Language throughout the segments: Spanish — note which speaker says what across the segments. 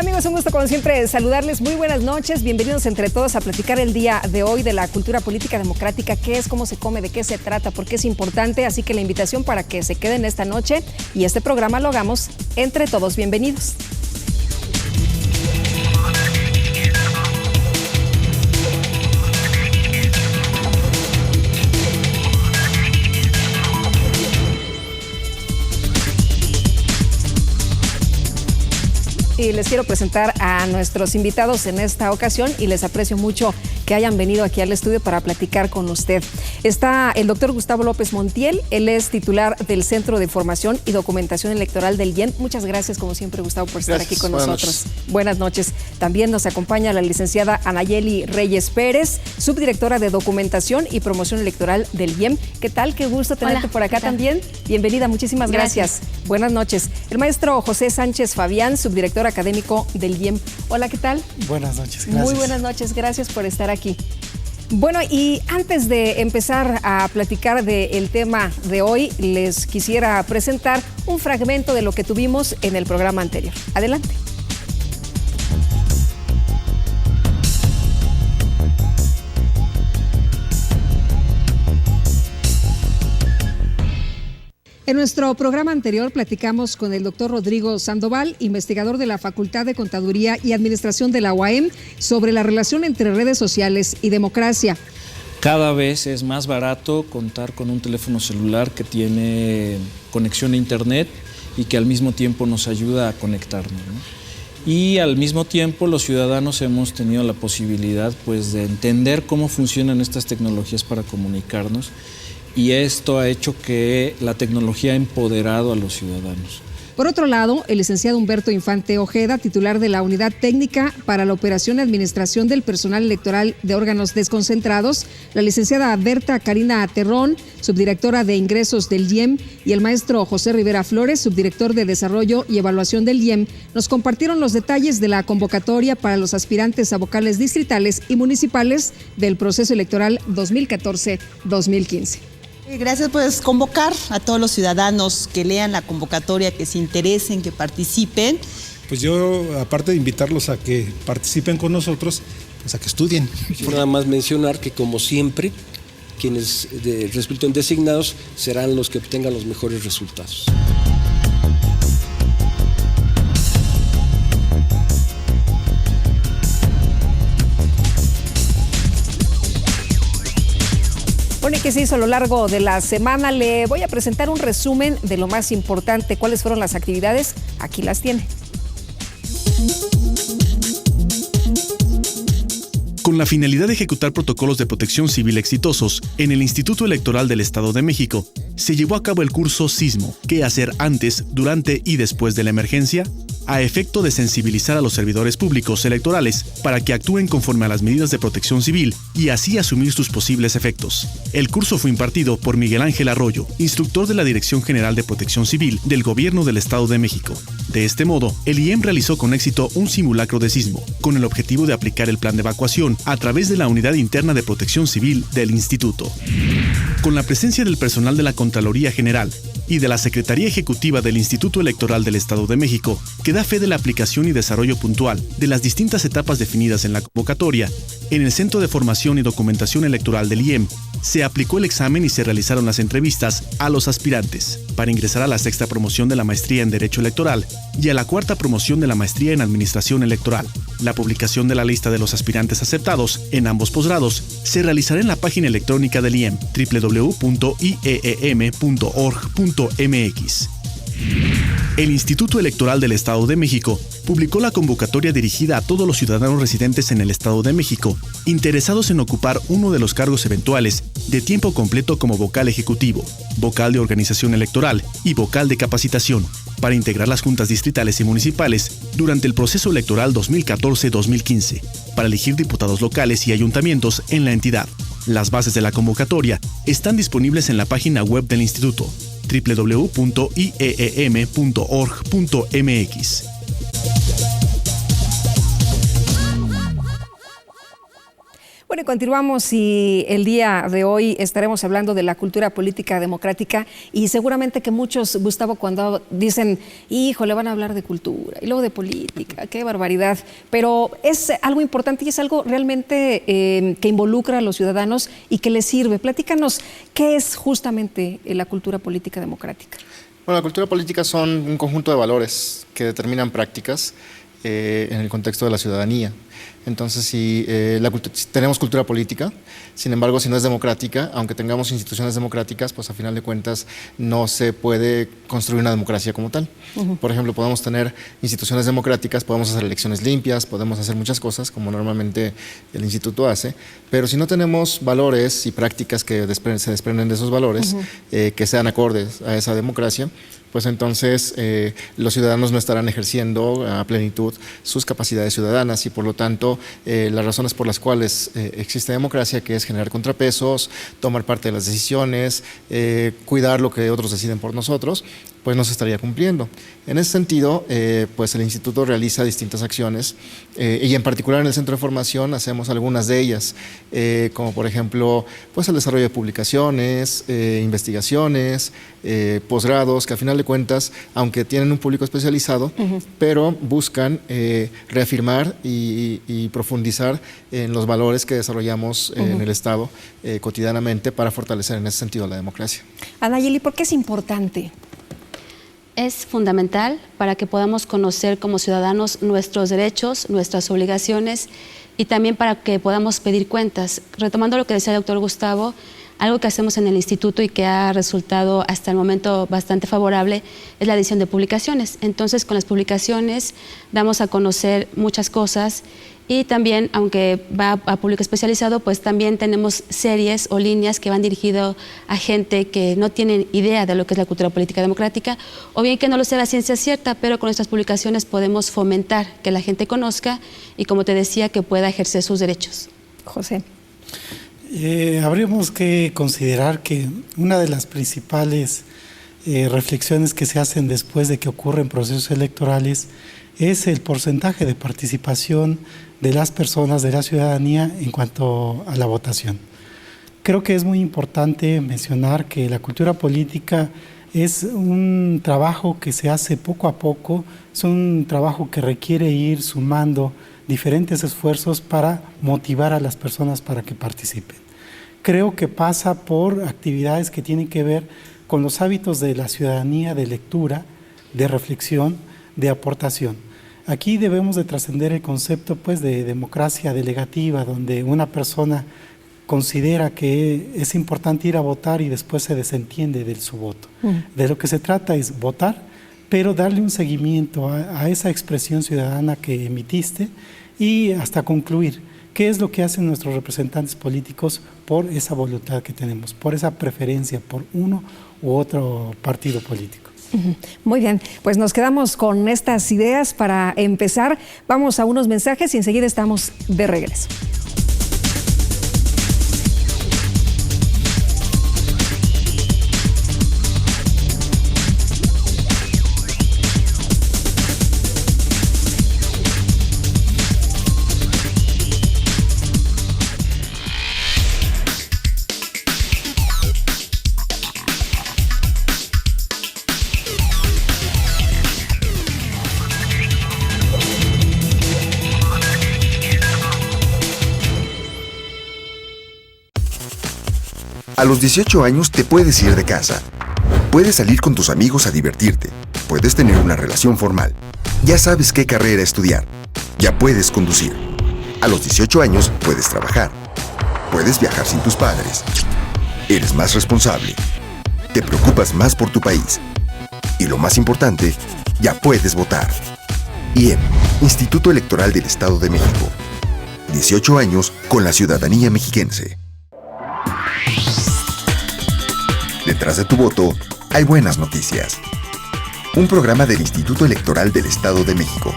Speaker 1: Amigos, un gusto como siempre saludarles. Muy buenas noches, bienvenidos entre todos a platicar el día de hoy de la cultura política democrática, qué es, cómo se come, de qué se trata, por qué es importante. Así que la invitación para que se queden esta noche y este programa lo hagamos entre todos. Bienvenidos. Y les quiero presentar a nuestros invitados en esta ocasión y les aprecio mucho que hayan venido aquí al estudio para platicar con usted. Está el doctor Gustavo López Montiel, él es titular del Centro de Formación y Documentación Electoral del IEM. Muchas gracias, como siempre, Gustavo, por estar aquí con nosotros. Buenas noches. También nos acompaña la licenciada Anayeli Reyes Pérez, subdirectora de Documentación y Promoción Electoral del IEM. ¿Qué tal? Qué gusto tenerte por acá también. Bienvenida, muchísimas gracias. Buenas noches. El maestro José Sánchez Fabián, subdirector académico del IEM. Hola, ¿qué tal?
Speaker 2: Buenas noches, gracias.
Speaker 1: Muy buenas noches, gracias por estar aquí. Bueno, y antes de empezar a platicar del tema de hoy, les quisiera presentar un fragmento de lo que tuvimos en el programa anterior. Adelante. En nuestro programa anterior platicamos con el doctor Rodrigo Sandoval, investigador de la Facultad de Contaduría y Administración de la UAM, sobre la relación entre redes sociales y democracia.
Speaker 3: Cada vez es más barato contar con un teléfono celular que tiene conexión a internet y que al mismo tiempo nos ayuda a conectarnos, ¿no? Y al mismo tiempo los ciudadanos hemos tenido la posibilidad, pues, de entender cómo funcionan estas tecnologías para comunicarnos. Y esto ha hecho que la tecnología ha empoderado a los ciudadanos.
Speaker 1: Por otro lado, el licenciado Humberto Infante Ojeda, titular de la Unidad Técnica para la Operación y Administración del Personal Electoral de Órganos Desconcentrados, la licenciada Berta Karina Terrón, subdirectora de Ingresos del IEM, y el maestro José Rivera Flores, subdirector de Desarrollo y Evaluación del IEM, nos compartieron los detalles de la convocatoria para los aspirantes a vocales distritales y municipales del proceso electoral 2014-2015.
Speaker 4: Gracias, pues convocar a todos los ciudadanos que lean la convocatoria, que se interesen, que participen.
Speaker 2: Pues yo, aparte de invitarlos a que participen con nosotros, pues a que estudien.
Speaker 5: Nada más mencionar que, como siempre, quienes resulten designados serán los que obtengan los mejores resultados.
Speaker 1: Bueno, ¿y qué se hizo a lo largo de la semana? Le voy a presentar un resumen de lo más importante. ¿Cuáles fueron las actividades? Aquí las tiene.
Speaker 6: Con la finalidad de ejecutar protocolos de protección civil exitosos, en el Instituto Electoral del Estado de México se llevó a cabo el curso Sismo, ¿qué hacer antes, durante y después de la emergencia?, a efecto de sensibilizar a los servidores públicos electorales para que actúen conforme a las medidas de protección civil y así asumir sus posibles efectos. El curso fue impartido por Miguel Ángel Arroyo, instructor de la Dirección General de Protección Civil del Gobierno del Estado de México. De este modo, el IEM realizó con éxito un simulacro de sismo, con el objetivo de aplicar el plan de evacuación a través de la Unidad Interna de Protección Civil del Instituto. Con la presencia del personal de la Contraloría General y de la Secretaría Ejecutiva del Instituto Electoral del Estado de México, que da fe de la aplicación y desarrollo puntual de las distintas etapas definidas en la convocatoria, en el Centro de Formación y Documentación Electoral del IEM, se aplicó el examen y se realizaron las entrevistas a los aspirantes para ingresar a la 6ª promoción de la Maestría en Derecho Electoral y a la 4ª promoción de la Maestría en Administración Electoral. La publicación de la lista de los aspirantes aceptados en ambos posgrados se realizará en la página electrónica del IEM, www.ieem.org.mx. El Instituto Electoral del Estado de México publicó la convocatoria dirigida a todos los ciudadanos residentes en el Estado de México, interesados en ocupar uno de los cargos eventuales de tiempo completo como vocal ejecutivo, vocal de organización electoral y vocal de capacitación, para integrar las juntas distritales y municipales durante el proceso electoral 2014-2015, para elegir diputados locales y ayuntamientos en la entidad. Las bases de la convocatoria están disponibles en la página web del Instituto, www.ieem.org.mx.
Speaker 1: Bueno, continuamos y el día de hoy estaremos hablando de la cultura política democrática y seguramente que muchos, Gustavo, cuando dicen, híjole, van a hablar de cultura y luego de política, qué barbaridad, pero es algo importante y es algo realmente que involucra a los ciudadanos y que les sirve. Platícanos, ¿qué es justamente la cultura política democrática?
Speaker 7: Bueno, la cultura política son un conjunto de valores que determinan prácticas en el contexto de la ciudadanía. Entonces, si tenemos cultura política, sin embargo, si no es democrática, aunque tengamos instituciones democráticas, pues a final de cuentas no se puede construir una democracia como tal. Por ejemplo, podemos tener instituciones democráticas, podemos hacer elecciones limpias, podemos hacer muchas cosas, como normalmente el instituto hace, pero si no tenemos valores y prácticas que se desprenden de esos valores, que sean acordes a esa democracia, pues entonces los ciudadanos no estarán ejerciendo a plenitud sus capacidades ciudadanas y por lo tanto las razones por las cuales existe democracia, que es generar contrapesos, tomar parte de las decisiones, cuidar lo que otros deciden por nosotros, pues no se estaría cumpliendo. En ese sentido, pues el instituto realiza distintas acciones y en particular en el centro de formación hacemos algunas de ellas, como por ejemplo pues el desarrollo de publicaciones, investigaciones, posgrados, que al final de cuentas, aunque tienen un público especializado, pero buscan reafirmar y profundizar en los valores que desarrollamos en el Estado cotidianamente para fortalecer en ese sentido la democracia.
Speaker 1: Anayeli, ¿por qué es importante?
Speaker 8: Es fundamental para que podamos conocer como ciudadanos nuestros derechos, nuestras obligaciones y también para que podamos pedir cuentas. Retomando lo que decía el doctor Gustavo, algo que hacemos en el instituto y que ha resultado hasta el momento bastante favorable es la edición de publicaciones. Entonces, con las publicaciones damos a conocer muchas cosas y también, aunque va a público especializado, pues también tenemos series o líneas que van dirigidas a gente que no tiene idea de lo que es la cultura política democrática o bien que no lo sea la ciencia cierta, pero con nuestras publicaciones podemos fomentar que la gente conozca y, como te decía, que pueda ejercer sus derechos.
Speaker 1: José.
Speaker 9: Habríamos que considerar que una de las principales reflexiones que se hacen después de que ocurren procesos electorales es el porcentaje de participación de las personas, de la ciudadanía en cuanto a la votación. Creo que es muy importante mencionar que la cultura política es un trabajo que se hace poco a poco, es un trabajo que requiere ir sumando diferentes esfuerzos para motivar a las personas para que participen. Creo que pasa por actividades que tienen que ver con los hábitos de la ciudadanía de lectura, de reflexión, de aportación. Aquí debemos de trascender el concepto pues, de democracia delegativa, donde una persona considera que es importante ir a votar y después se desentiende de su voto. De lo que se trata es votar, pero darle un seguimiento a esa expresión ciudadana que emitiste y hasta concluir qué es lo que hacen nuestros representantes políticos por esa voluntad que tenemos, por esa preferencia por uno u otro partido político.
Speaker 1: Muy bien, pues nos quedamos con estas ideas para empezar. Vamos a unos mensajes y enseguida estamos de regreso.
Speaker 10: A los 18 años te puedes ir de casa. Puedes salir con tus amigos a divertirte. Puedes tener una relación formal. Ya sabes qué carrera estudiar. Ya puedes conducir. A los 18 años puedes trabajar. Puedes viajar sin tus padres. Eres más responsable. Te preocupas más por tu país. Y lo más importante, ya puedes votar. IEM, Instituto Electoral del Estado de México. 18 años con la ciudadanía mexiquense. Detrás de tu voto hay buenas noticias. Un programa del Instituto Electoral del Estado de México.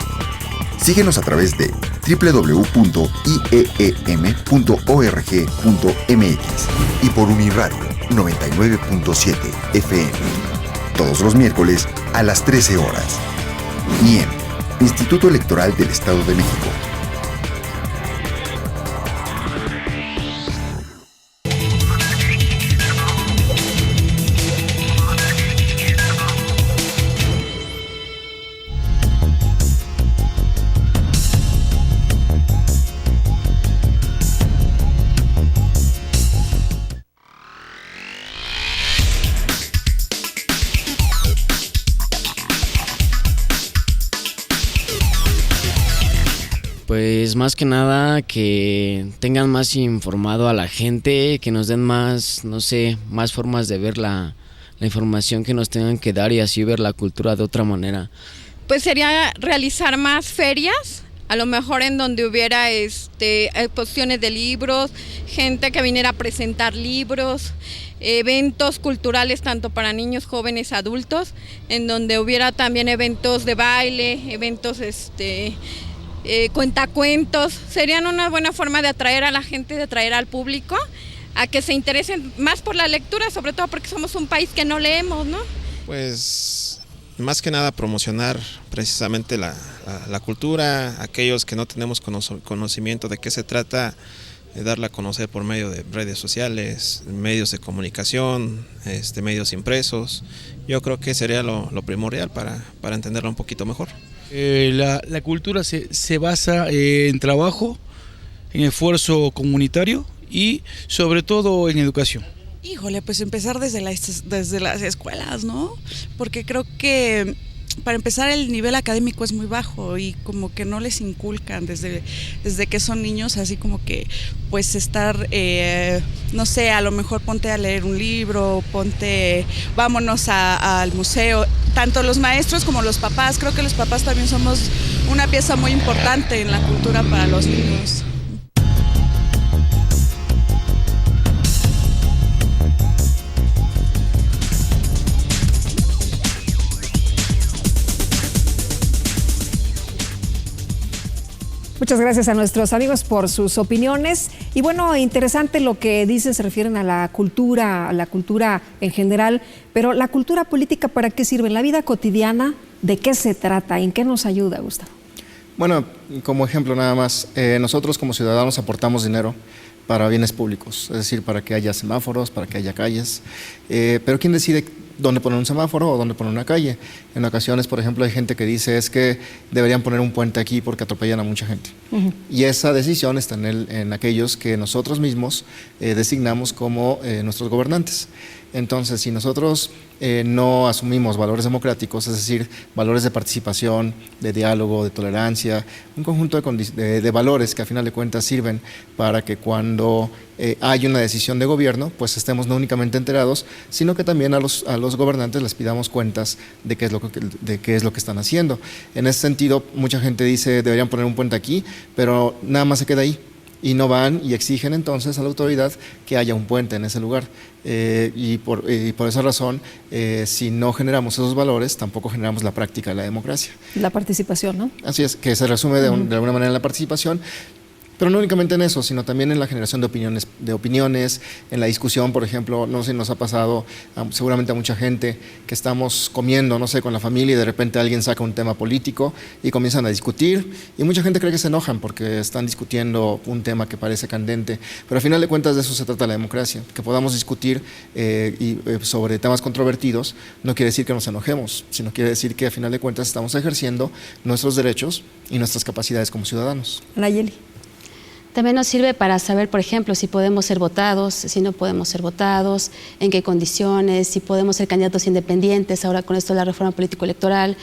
Speaker 10: Síguenos a través de www.ieem.org.mx y por Uniradio 99.7 FM. Todos los miércoles a las 13 horas. IEM, Instituto Electoral del Estado de México.
Speaker 11: Pues más que nada que tengan más informado a la gente, que nos den más, no sé, más formas de ver la información que nos tengan que dar y así ver la cultura de otra manera.
Speaker 12: Pues sería realizar más ferias, a lo mejor en donde hubiera exposiciones de libros, gente que viniera a presentar libros, eventos culturales tanto para niños, jóvenes, adultos, en donde hubiera también eventos de baile, eventos cuentacuentos. Serían una buena forma de atraer a la gente, de atraer al público a que se interesen más por la lectura, sobre todo porque somos un país que no leemos, ¿no?
Speaker 13: Pues más que nada promocionar precisamente la cultura, aquellos que no tenemos conocimiento de qué se trata, darla a conocer por medio de redes sociales, medios de comunicación, medios impresos. Yo creo que sería lo primordial para entenderlo un poquito mejor.
Speaker 14: La cultura se basa en trabajo, en esfuerzo comunitario y sobre todo en educación.
Speaker 15: Híjole, pues empezar desde las escuelas, ¿no? Porque creo que para empezar el nivel académico es muy bajo y como que no les inculcan desde que son niños, así como que pues estar, no sé, a lo mejor ponte a leer un libro, vámonos al museo, tanto los maestros como los papás. Creo que los papás también somos una pieza muy importante en la cultura para los niños.
Speaker 1: Muchas gracias a nuestros amigos por sus opiniones. Y bueno, interesante lo que dicen, se refieren a la cultura en general, pero la cultura política, ¿para qué sirve? En la vida cotidiana, ¿de qué se trata? ¿En qué nos ayuda, Gustavo?
Speaker 7: Bueno, como ejemplo nada más, nosotros como ciudadanos aportamos dinero para bienes públicos, es decir, para que haya semáforos, para que haya calles, pero ¿quién decide dónde poner un semáforo o dónde poner una calle? En ocasiones, por ejemplo, hay gente que dice es que deberían poner un puente aquí porque atropellan a mucha gente. Y esa decisión está en aquellos que nosotros mismos designamos como nuestros gobernantes. Entonces, si nosotros no asumimos valores democráticos, es decir, valores de participación, de diálogo, de tolerancia, un conjunto de valores que a final de cuentas sirven para que cuando hay una decisión de gobierno, pues estemos no únicamente enterados, sino que también a los gobernantes les pidamos cuentas de qué es lo que están haciendo. En ese sentido, mucha gente dice deberían poner un puente aquí, pero nada más se queda ahí. Y no van y exigen entonces a la autoridad que haya un puente en ese lugar. Y por esa razón, si no generamos esos valores, tampoco generamos la práctica de la democracia.
Speaker 1: La participación, ¿no?
Speaker 7: Así es, que se resume de alguna manera en la participación. Pero no únicamente en eso, sino también en la generación de opiniones, en la discusión, por ejemplo. No sé, nos ha pasado seguramente a mucha gente que estamos comiendo, no sé, con la familia y de repente alguien saca un tema político y comienzan a discutir y mucha gente cree que se enojan porque están discutiendo un tema que parece candente, pero al final de cuentas de eso se trata la democracia, que podamos discutir sobre temas controvertidos no quiere decir que nos enojemos, sino quiere decir que al final de cuentas estamos ejerciendo nuestros derechos y nuestras capacidades como ciudadanos.
Speaker 1: Nayeli.
Speaker 8: También nos sirve para saber, por ejemplo, si podemos ser votados, si no podemos ser votados, en qué condiciones, si podemos ser candidatos independientes, ahora con esto de la reforma político-electoral,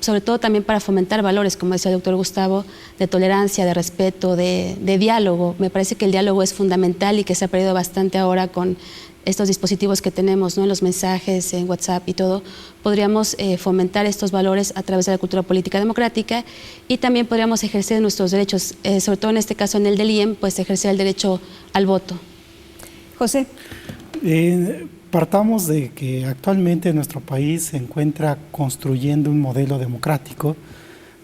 Speaker 8: sobre todo también para fomentar valores, como decía el doctor Gustavo, de tolerancia, de respeto, de diálogo. Me parece que el diálogo es fundamental y que se ha perdido bastante ahora con estos dispositivos que tenemos, ¿no? En los mensajes, en WhatsApp y todo. Podríamos fomentar estos valores a través de la cultura política democrática y también podríamos ejercer nuestros derechos, sobre todo en este caso en el del IEM, pues ejercer el derecho al voto.
Speaker 1: José.
Speaker 9: Partamos de que actualmente nuestro país se encuentra construyendo un modelo democrático.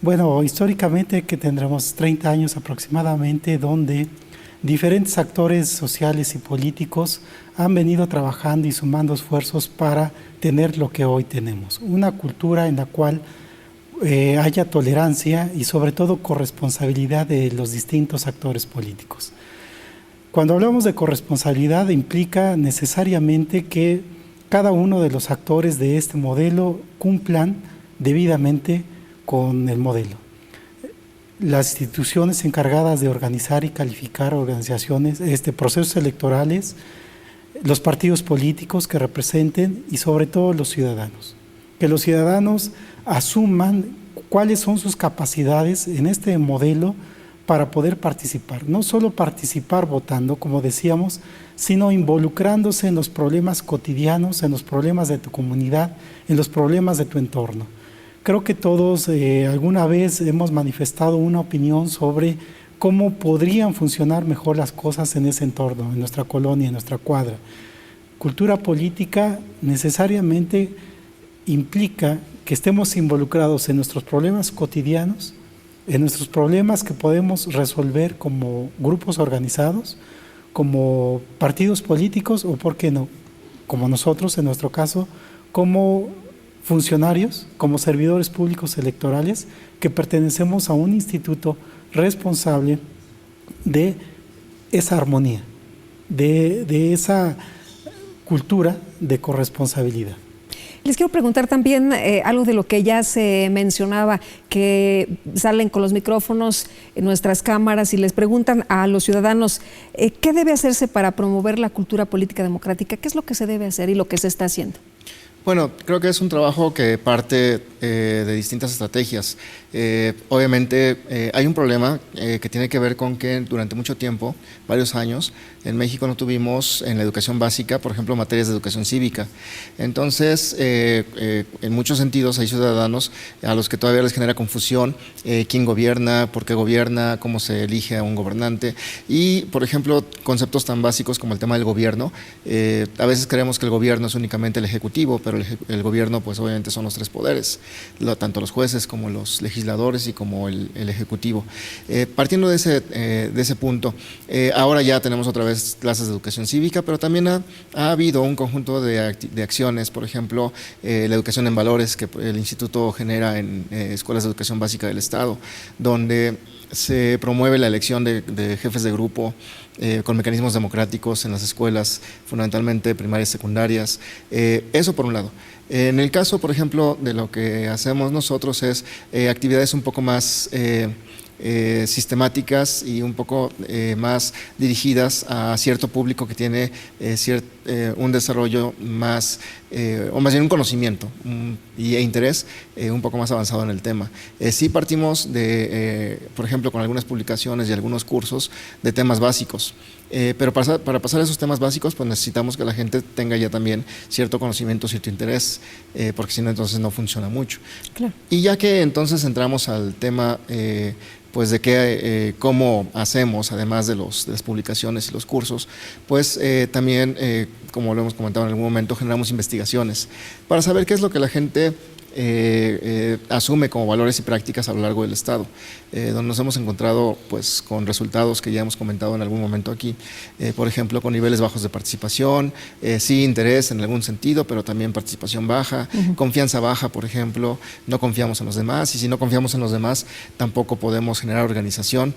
Speaker 9: Bueno, históricamente que tendremos 30 años aproximadamente donde diferentes actores sociales y políticos han venido trabajando y sumando esfuerzos para tener lo que hoy tenemos. Una cultura en la cual haya tolerancia y sobre todo corresponsabilidad de los distintos actores políticos. Cuando hablamos de corresponsabilidad implica necesariamente que cada uno de los actores de este modelo cumplan debidamente con el modelo. Las instituciones encargadas de organizar y calificar organizaciones, procesos electorales, los partidos políticos que representen y sobre todo los ciudadanos. Que los ciudadanos asuman cuáles son sus capacidades en este modelo para poder participar. No solo participar votando, como decíamos, sino involucrándose en los problemas cotidianos, en los problemas de tu comunidad, en los problemas de tu entorno. Creo que todos alguna vez hemos manifestado una opinión sobre cómo podrían funcionar mejor las cosas en ese entorno, en nuestra colonia, en nuestra cuadra. Cultura política necesariamente implica que estemos involucrados en nuestros problemas cotidianos, en nuestros problemas que podemos resolver como grupos organizados, como partidos políticos o, ¿por qué no?, como nosotros en nuestro caso, como funcionarios, como servidores públicos electorales que pertenecemos a un instituto responsable de esa armonía, de esa cultura de corresponsabilidad.
Speaker 1: Les quiero preguntar también algo de lo que ya se mencionaba, que salen con los micrófonos en nuestras cámaras y les preguntan a los ciudadanos ¿qué debe hacerse para promover la cultura política democrática? ¿Qué es lo que se debe hacer y lo que se está haciendo?
Speaker 7: Bueno, creo que es un trabajo que parte de distintas estrategias. Obviamente hay un problema que tiene que ver con que durante mucho tiempo, varios años, en México no tuvimos en la educación básica, por ejemplo, materias de educación cívica. Entonces, en muchos sentidos hay ciudadanos a los que todavía les genera confusión quién gobierna, por qué gobierna, cómo se elige a un gobernante y, por ejemplo, conceptos tan básicos como el tema del gobierno. A veces creemos que el gobierno es únicamente el ejecutivo, pero el gobierno pues obviamente son los tres poderes, tanto los jueces como los legisladores y como el ejecutivo. Partiendo de ese punto, ahora ya tenemos otra vez clases de educación cívica, pero también ha habido un conjunto de acciones, por ejemplo, la educación en valores que el instituto genera en escuelas de educación básica del Estado, donde se promueve la elección de jefes de grupo con mecanismos democráticos en las escuelas, fundamentalmente primarias y secundarias. Eso por un lado. En el caso, por ejemplo, de lo que hacemos nosotros es actividades un poco más sistemáticas y un poco más dirigidas a cierto público que tiene un desarrollo más, o más bien un conocimiento e interés un poco más avanzado en el tema. Sí partimos por ejemplo, con algunas publicaciones y algunos cursos de temas básicos. Pero para pasar a esos temas básicos, pues necesitamos que la gente tenga ya también cierto conocimiento, cierto interés, porque si no, entonces no funciona mucho.
Speaker 1: Claro.
Speaker 7: Y ya que entonces entramos al tema pues de cómo hacemos, además de las publicaciones y los cursos, pues también, como lo hemos comentado en algún momento, generamos investigaciones para saber qué es lo que la gente asume como valores y prácticas a lo largo del Estado, donde nos hemos encontrado pues con resultados que ya hemos comentado en algún momento aquí, por ejemplo, con niveles bajos de participación, sí interés en algún sentido, pero también participación baja, confianza baja, por ejemplo, no confiamos en los demás, y si no confiamos en los demás, tampoco podemos generar organización,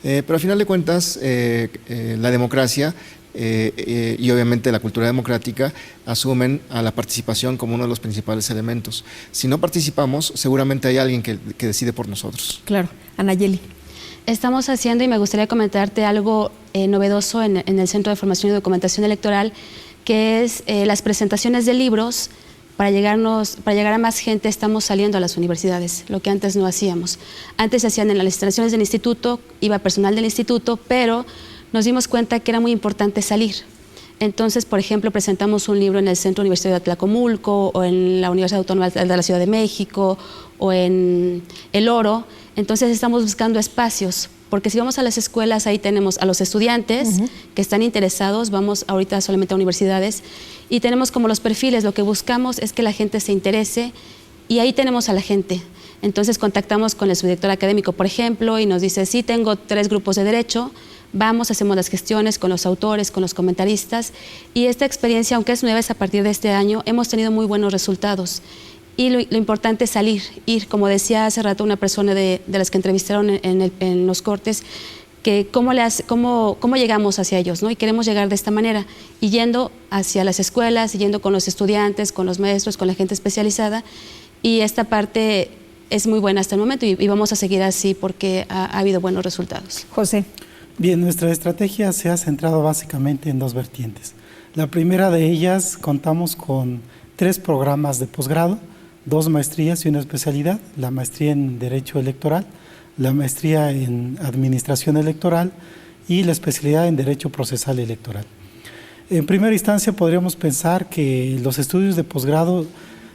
Speaker 7: pero al final de cuentas, la democracia y obviamente la cultura democrática asumen a la participación como uno de los principales elementos. Si no participamos, seguramente hay alguien que decide por nosotros.
Speaker 1: Claro. Anayeli.
Speaker 8: Estamos haciendo, y me gustaría comentarte algo novedoso en el Centro de Formación y Documentación Electoral, que es las presentaciones de libros. Para llegar a más gente estamos saliendo a las universidades, lo que antes no hacíamos. Antes se hacían en las instalaciones del instituto, iba personal del instituto, pero nos dimos cuenta que era muy importante salir. Entonces, por ejemplo, presentamos un libro en el Centro Universitario de Atlacomulco, o en la Universidad Autónoma de la Ciudad de México, o en El Oro. Entonces estamos buscando espacios, porque si vamos a las escuelas, ahí tenemos a los estudiantes que están interesados, vamos ahorita solamente a universidades, y tenemos como los perfiles, lo que buscamos es que la gente se interese, y ahí tenemos a la gente. Entonces contactamos con el subdirector académico, por ejemplo, y nos dice, sí, tengo 3 grupos de derecho, vamos, hacemos las gestiones con los autores, con los comentaristas, y esta experiencia, aunque es nueva, es a partir de este año, hemos tenido muy buenos resultados. Y lo importante es salir, ir, como decía hace rato una persona de las que entrevistaron en los cortes, que cómo llegamos hacia ellos, ¿no? Y queremos llegar de esta manera, y yendo hacia las escuelas, yendo con los estudiantes, con los maestros, con la gente especializada, y esta parte es muy buena hasta el momento, y vamos a seguir así porque ha habido buenos resultados.
Speaker 1: José.
Speaker 9: Bien, nuestra estrategia se ha centrado básicamente en 2 vertientes. La primera de ellas, contamos con 3 programas de posgrado, 2 maestrías y una especialidad, la maestría en Derecho Electoral, la maestría en Administración Electoral y la especialidad en Derecho Procesal Electoral. En primera instancia podríamos pensar que los estudios de posgrado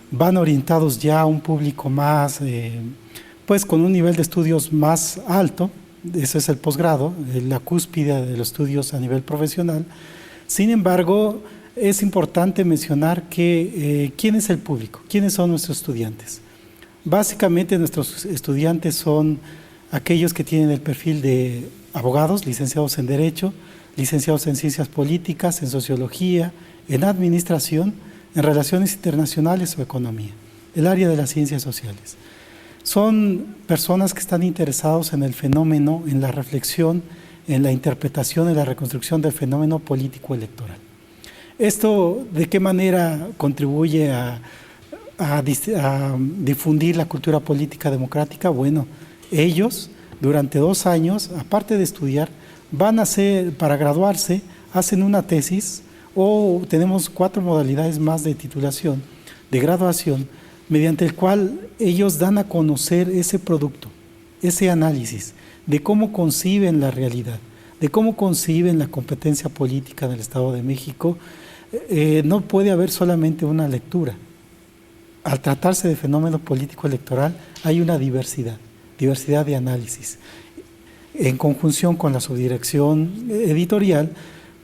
Speaker 9: van orientados ya a un público más, pues con un nivel de estudios más alto. Ese es el posgrado, la cúspide de los estudios a nivel profesional. Sin embargo, es importante mencionar que quién es el público, quiénes son nuestros estudiantes. Básicamente nuestros estudiantes son aquellos que tienen el perfil de abogados, licenciados en Derecho, licenciados en Ciencias Políticas, en Sociología, en Administración, en Relaciones Internacionales o Economía, el área de las ciencias sociales. Son personas que están interesados en el fenómeno, en la reflexión, en la interpretación, en la reconstrucción del fenómeno político electoral. ¿Esto de qué manera contribuye a difundir la cultura política democrática? Bueno, ellos durante 2 años, aparte de estudiar, van a hacer, para graduarse, hacen una tesis o tenemos 4 modalidades más de titulación, de graduación, mediante el cual ellos dan a conocer ese producto, ese análisis de cómo conciben la realidad, de cómo conciben la competencia política del Estado de México. No puede haber solamente una lectura. Al tratarse de fenómeno político electoral hay una diversidad de análisis. En conjunción con la subdirección editorial,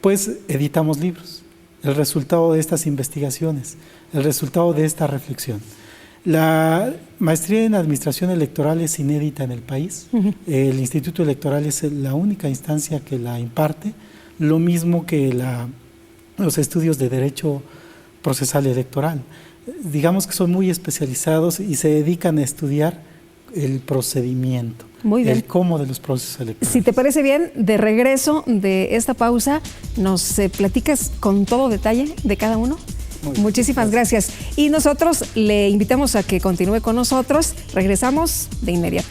Speaker 9: pues editamos libros, el resultado de estas investigaciones, el resultado de esta reflexión. La maestría en Administración Electoral es inédita en el país. El Instituto Electoral es la única instancia que la imparte, lo mismo que los estudios de Derecho Procesal Electoral. Digamos que son muy especializados y se dedican a estudiar el procedimiento, el cómo de los procesos electorales.
Speaker 1: Si te parece bien, de regreso de esta pausa, nos platicas con todo detalle de cada uno. Muchísimas gracias. Y nosotros le invitamos a que continúe con nosotros. Regresamos de inmediato.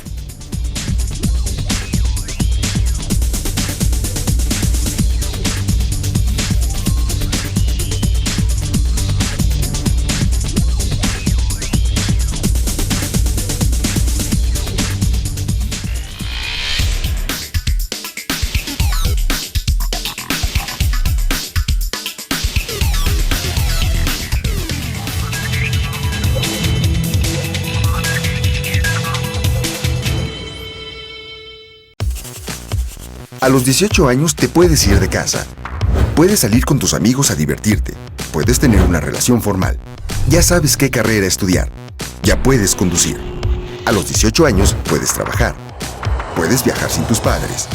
Speaker 10: A los 18 años te puedes ir de casa. Puedes salir con tus amigos a divertirte. Puedes tener una relación formal. Ya sabes qué carrera estudiar. Ya puedes conducir. A los 18 años puedes trabajar. Puedes viajar sin tus padres.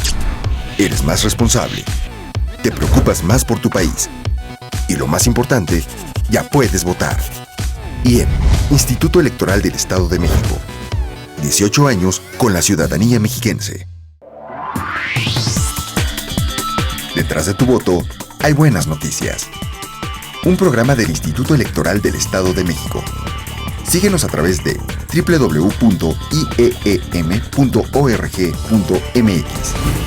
Speaker 10: Eres más responsable. Te preocupas más por tu país. Y lo más importante, ya puedes votar. IEM, Instituto Electoral del Estado de México. 18 años con la ciudadanía mexiquense. Detrás de tu voto, hay buenas noticias. Un programa del Instituto Electoral del Estado de México. Síguenos a través de www.ieem.org.mx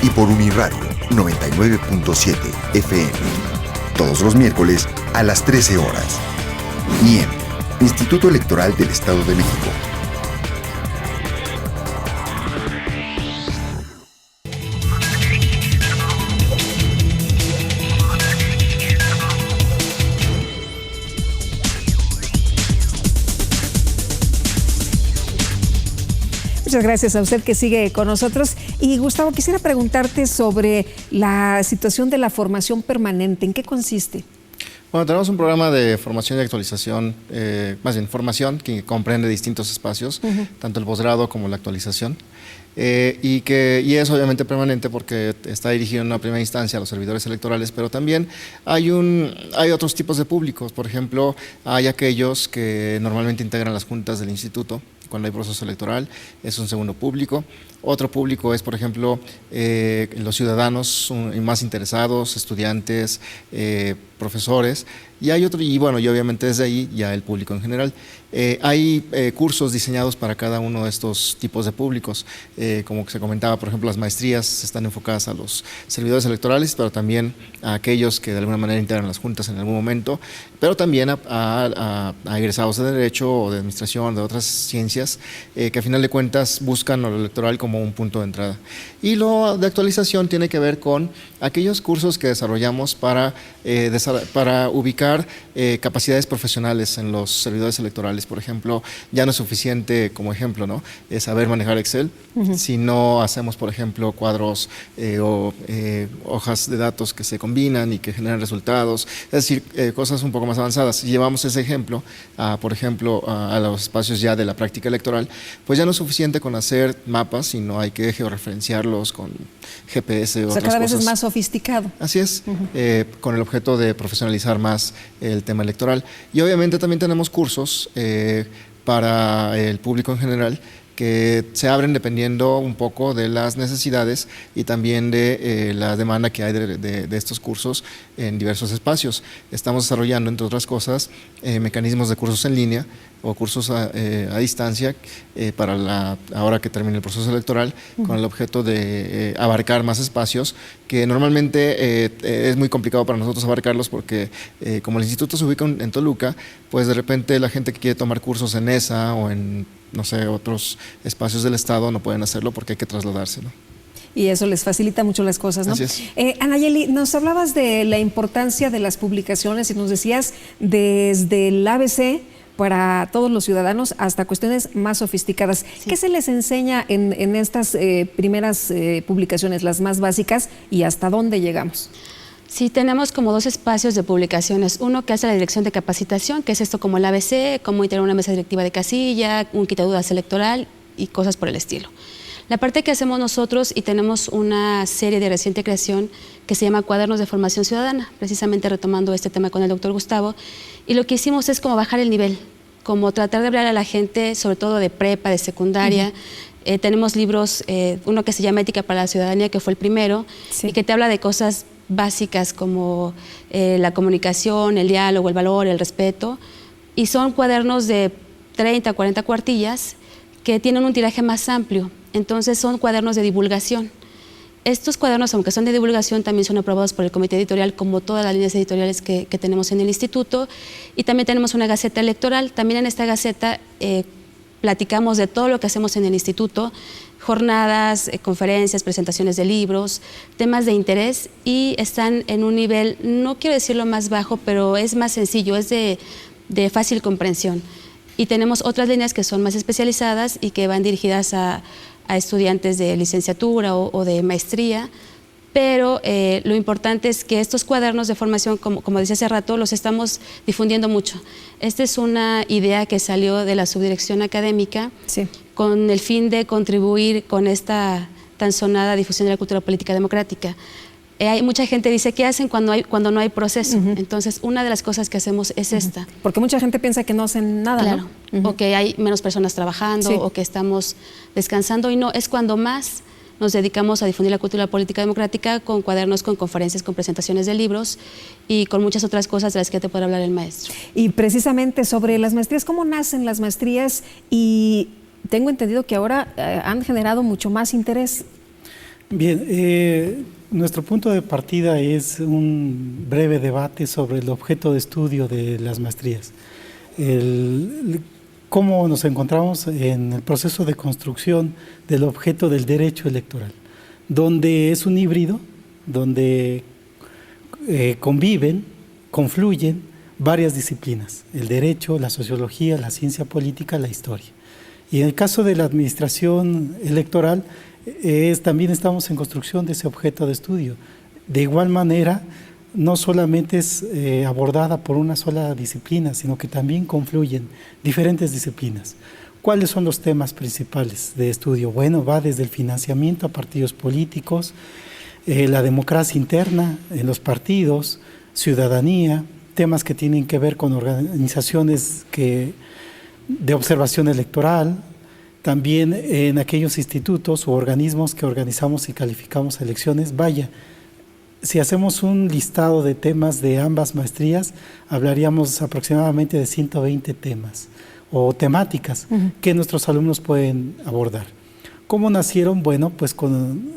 Speaker 10: y por Uniradio 99.7 FM. Todos los miércoles a las 13 horas. IEM, Instituto Electoral del Estado de México.
Speaker 1: Muchas gracias a usted que sigue con nosotros. Y Gustavo, quisiera preguntarte sobre la situación de la formación permanente. ¿En qué consiste?
Speaker 7: Bueno, tenemos un programa de formación y actualización, más bien formación, que comprende distintos espacios, tanto el posgrado como la actualización. Y es obviamente permanente porque está dirigido en una primera instancia a los servidores electorales, pero también hay otros tipos de públicos. Por ejemplo, hay aquellos que normalmente integran las juntas del instituto cuando hay proceso electoral, es un segundo público. Otro público es, por ejemplo, los ciudadanos más interesados, estudiantes, profesores, Y hay otro, y bueno, y obviamente desde ahí ya el público en general. Hay cursos diseñados para cada uno de estos tipos de públicos. Como se comentaba, por ejemplo, las maestrías están enfocadas a los servidores electorales, pero también a aquellos que de alguna manera integran las juntas en algún momento, pero también a egresados de Derecho o de Administración, de otras ciencias, que a final de cuentas buscan lo electoral como un punto de entrada. Y lo de actualización tiene que ver con aquellos cursos que desarrollamos para ubicar capacidades profesionales en los servidores electorales. Por ejemplo, ya no es suficiente, como ejemplo, ¿no?, saber manejar Excel, si no hacemos, por ejemplo, cuadros o hojas de datos que se combinan y que generan resultados, es decir, cosas un poco más avanzadas. Si llevamos ese ejemplo, por ejemplo, a los espacios ya de la práctica electoral, pues ya no es suficiente con hacer mapas, sino hay que georreferenciarlos con GPS o otras
Speaker 1: cada vez
Speaker 7: cosas.
Speaker 1: es más sofisticado.
Speaker 7: Así es, con el objeto de profesionalizar más el tema electoral. Y obviamente también tenemos cursos para el público en general que se abren dependiendo un poco de las necesidades y también de la demanda que hay de estos cursos en diversos espacios. Estamos desarrollando, entre otras cosas, mecanismos de cursos en línea o cursos a distancia para ahora que termine el proceso electoral, con el objeto de abarcar más espacios que normalmente es muy complicado para nosotros abarcarlos porque como el instituto se ubica en Toluca, pues de repente la gente que quiere tomar cursos en ESA o en, no sé, otros espacios del estado no pueden hacerlo porque hay que trasladarse, ¿no?
Speaker 1: Y eso les facilita mucho las cosas, ¿no?
Speaker 7: Así es.
Speaker 1: Anayeli, nos hablabas de la importancia de las publicaciones y nos decías desde el ABC para todos los ciudadanos hasta cuestiones más sofisticadas. Sí. ¿Qué se les enseña en estas primeras publicaciones, las más básicas, y hasta dónde llegamos?
Speaker 8: Sí, tenemos como dos espacios de publicaciones. Uno que hace la dirección de capacitación, que es esto como el ABC, cómo integrar una mesa directiva de casilla, un quitadudas electoral y cosas por el estilo. La parte que hacemos nosotros, y tenemos una serie de reciente creación que se llama Cuadernos de Formación Ciudadana, precisamente retomando este tema con el doctor Gustavo, y lo que hicimos es como bajar el nivel, como tratar de hablar a la gente, sobre todo de prepa, de secundaria. Tenemos libros, uno que se llama Ética para la Ciudadanía, que fue el primero, y que te habla de cosas básicas como la comunicación, el diálogo, el valor, el respeto, y son cuadernos de 30, 40 cuartillas que tienen un tiraje más amplio, entonces son cuadernos de divulgación. Estos cuadernos, aunque son de divulgación, también son aprobados por el comité editorial, como todas las líneas editoriales que tenemos en el instituto, y también tenemos una gaceta electoral. También en esta gaceta platicamos de todo lo que hacemos en el instituto, jornadas, conferencias, presentaciones de libros, temas de interés, y están en un nivel, no quiero decirlo más bajo, pero es más sencillo, es de fácil comprensión. Y tenemos otras líneas que son más especializadas y que van dirigidas a estudiantes de licenciatura o de maestría, pero lo importante es que estos cuadernos de formación, como decía hace rato, los estamos difundiendo mucho. Esta es una idea que salió de la subdirección académica, con el fin de contribuir con esta tan sonada difusión de la cultura política democrática. Hay mucha gente que dice, ¿qué hacen cuando no hay proceso? Entonces, una de las cosas que hacemos es esta.
Speaker 1: Porque mucha gente piensa que no hacen nada,
Speaker 8: claro,
Speaker 1: ¿no?
Speaker 8: O que hay menos personas trabajando, o que estamos descansando, y no, es cuando más nos dedicamos a difundir la cultura política democrática con cuadernos, con conferencias, con presentaciones de libros y con muchas otras cosas de las que te podrá hablar el maestro.
Speaker 1: Y precisamente sobre las maestrías, ¿cómo nacen las maestrías? Y tengo entendido que ahora han generado mucho más interés.
Speaker 9: Bien, nuestro punto de partida es un breve debate sobre el objeto de estudio de las maestrías. Cómo nos encontramos en el proceso de construcción del objeto del derecho electoral, donde es un híbrido, donde conviven, confluyen varias disciplinas, el derecho, la sociología, la ciencia política, la historia. Y en el caso de la administración electoral, también estamos en construcción de ese objeto de estudio. De igual manera, no solamente es abordada por una sola disciplina, sino que también confluyen diferentes disciplinas. ¿Cuáles son los temas principales de estudio? Bueno, va desde el financiamiento a partidos políticos, la democracia interna en los partidos, ciudadanía, temas que tienen que ver con organizaciones de observación electoral, también en aquellos institutos u organismos que organizamos y calificamos elecciones. Vaya, Si hacemos un listado de temas de ambas maestrías, hablaríamos aproximadamente de 120 temas o temáticas que nuestros alumnos pueden abordar. ¿Cómo nacieron? Bueno, pues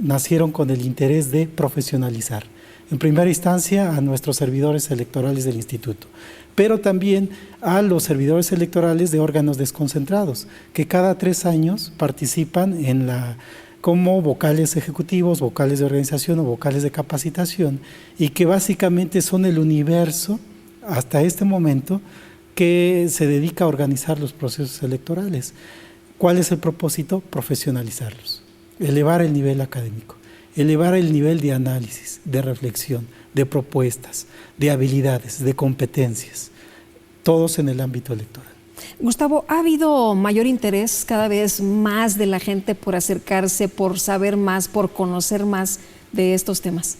Speaker 9: nacieron con el interés de profesionalizar. En primera instancia a nuestros servidores electorales del instituto, pero también a los servidores electorales de órganos desconcentrados, que cada 3 años participan como vocales ejecutivos, vocales de organización o vocales de capacitación, y que básicamente son el universo, hasta este momento, que se dedica a organizar los procesos electorales. ¿Cuál es el propósito? Profesionalizarlos, elevar el nivel académico, elevar el nivel de análisis, de reflexión, de propuestas, de habilidades, de competencias, todos en el ámbito electoral.
Speaker 1: Gustavo, ¿ha habido mayor interés cada vez más de la gente por acercarse, por saber más, por conocer más de estos temas?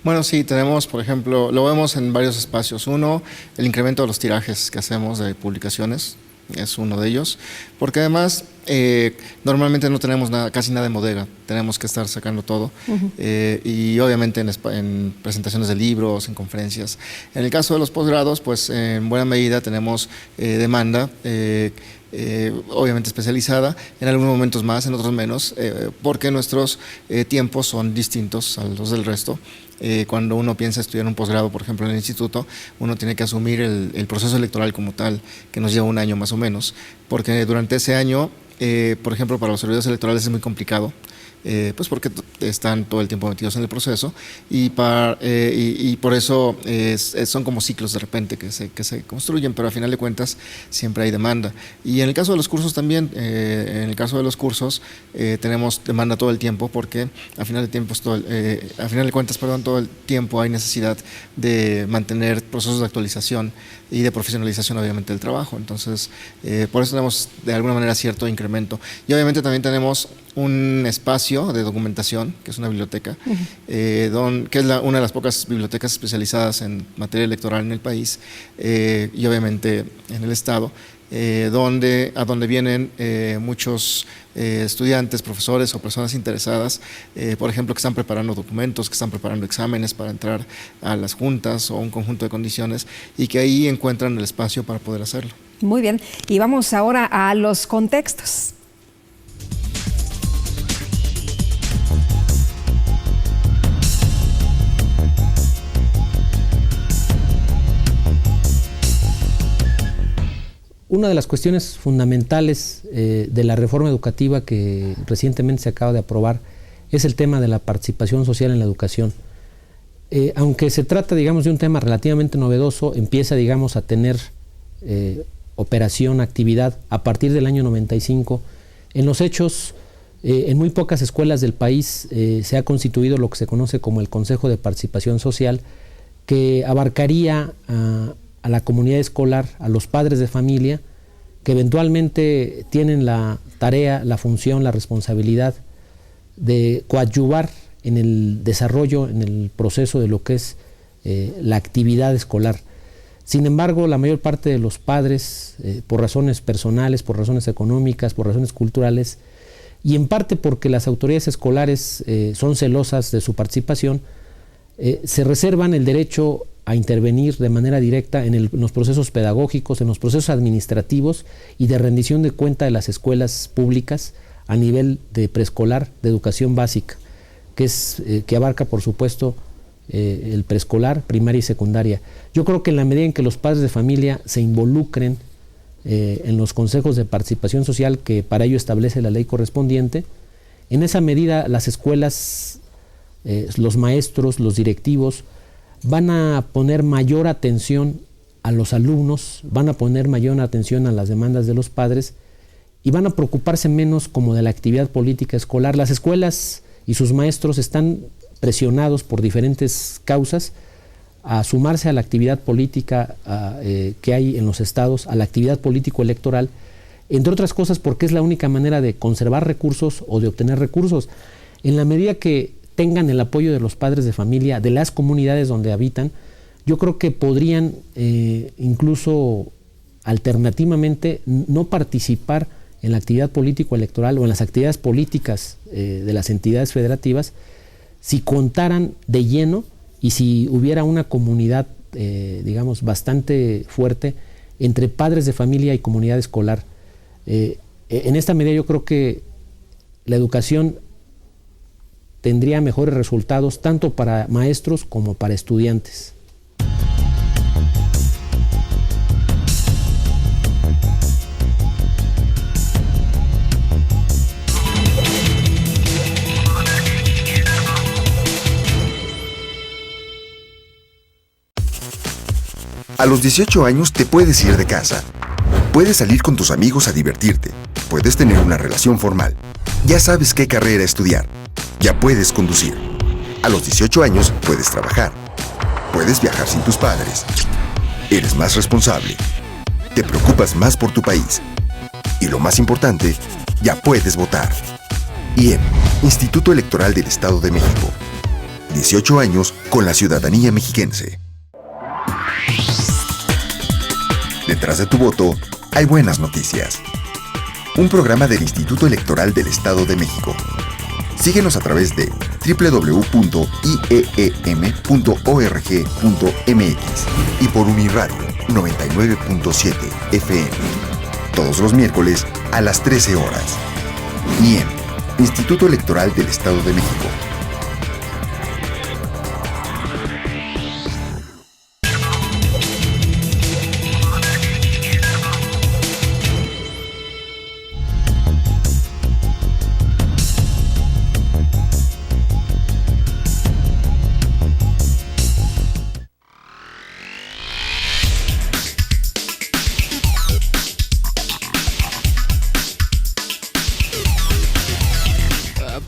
Speaker 7: Bueno, sí, tenemos, por ejemplo, lo vemos en varios espacios. Uno, el incremento de los tirajes que hacemos de publicaciones, es uno de ellos, porque además normalmente no tenemos casi nada en bodega, tenemos que estar sacando todo, y obviamente en presentaciones de libros, en conferencias. En el caso de los posgrados, pues en buena medida tenemos demanda, obviamente especializada, en algunos momentos más, en otros menos, porque nuestros tiempos son distintos a los del resto. Cuando uno piensa estudiar un posgrado, por ejemplo, en el instituto, uno tiene que asumir el proceso electoral como tal, que nos lleva un año más o menos, porque durante ese año, por ejemplo, para los servidores electorales es muy complicado, pues porque están todo el tiempo metidos en el proceso, y por eso son como ciclos de repente que se construyen, pero al final de cuentas siempre hay demanda. Y en el caso de los cursos también, en el caso de los cursos tenemos demanda todo el tiempo, porque al final de cuentas todo el tiempo hay necesidad de mantener procesos de actualización y de profesionalización obviamente del trabajo. Entonces por eso tenemos de alguna manera cierto incremento, y obviamente también tenemos un espacio de documentación, que es una biblioteca, que es una de las pocas bibliotecas especializadas en materia electoral en el país, y obviamente en el estado, a donde vienen muchos estudiantes, profesores o personas interesadas, por ejemplo, que están preparando documentos, que están preparando exámenes para entrar a las juntas o un conjunto de condiciones, y que ahí encuentran el espacio para poder hacerlo.
Speaker 1: Muy bien, y vamos ahora a los contextos.
Speaker 16: Una de las cuestiones fundamentales de la reforma educativa que recientemente se acaba de aprobar es el tema de la participación social en la educación. Aunque se trata, digamos, de un tema relativamente novedoso, empieza, digamos, a tener operación, actividad a partir del año 95. En los hechos, en muy pocas escuelas del país se ha constituido lo que se conoce como el Consejo de Participación Social, que abarcaría a la comunidad escolar, a los padres de familia, que eventualmente tienen la tarea, la función, la responsabilidad de coadyuvar en el desarrollo, en el proceso de lo que es la actividad escolar. Sin embargo, la mayor parte de los padres, por razones personales, por razones económicas, por razones culturales, y en parte porque las autoridades escolares son celosas de su participación, se reservan el derecho a intervenir de manera directa en los procesos pedagógicos, en los procesos administrativos y de rendición de cuenta de las escuelas públicas a nivel de preescolar, de educación básica, que abarca, por supuesto, el preescolar, primaria y secundaria. Yo creo que en la medida en que los padres de familia se involucren en los consejos de participación social, que para ello establece la ley correspondiente, en esa medida las escuelas, los maestros, los directivos, van a poner mayor atención a los alumnos, van a poner mayor atención a las demandas de los padres y van a preocuparse menos como de la actividad política escolar. Las escuelas y sus maestros están presionados por diferentes causas a sumarse a la actividad política que hay en los estados, a la actividad político-electoral, entre otras cosas porque es la única manera de conservar recursos o de obtener recursos. En la medida que tengan el apoyo de los padres de familia, de las comunidades donde habitan, yo creo que podrían incluso alternativamente no participar en la actividad político-electoral o en las actividades políticas de las entidades federativas si contaran de lleno y si hubiera una comunidad, digamos, bastante fuerte entre padres de familia y comunidad escolar. En esta medida yo creo que la educación tendría mejores resultados tanto para maestros como para estudiantes.
Speaker 10: A los 18 años te puedes ir de casa. Puedes salir con tus amigos a divertirte. Puedes tener una relación formal. Ya sabes qué carrera estudiar. Ya puedes conducir. A los 18 años puedes trabajar. Puedes viajar sin tus padres. Eres más responsable. Te preocupas más por tu país. Y lo más importante, ya puedes votar. IEM, Instituto Electoral del Estado de México. 18 años con la ciudadanía mexiquense. Detrás de tu voto hay buenas noticias. Un programa del Instituto Electoral del Estado de México. Síguenos a través de www.ieem.org.mx y por Uniradio 99.7 FM. Todos los miércoles a las 13 horas. IEM, Instituto Electoral del Estado de México.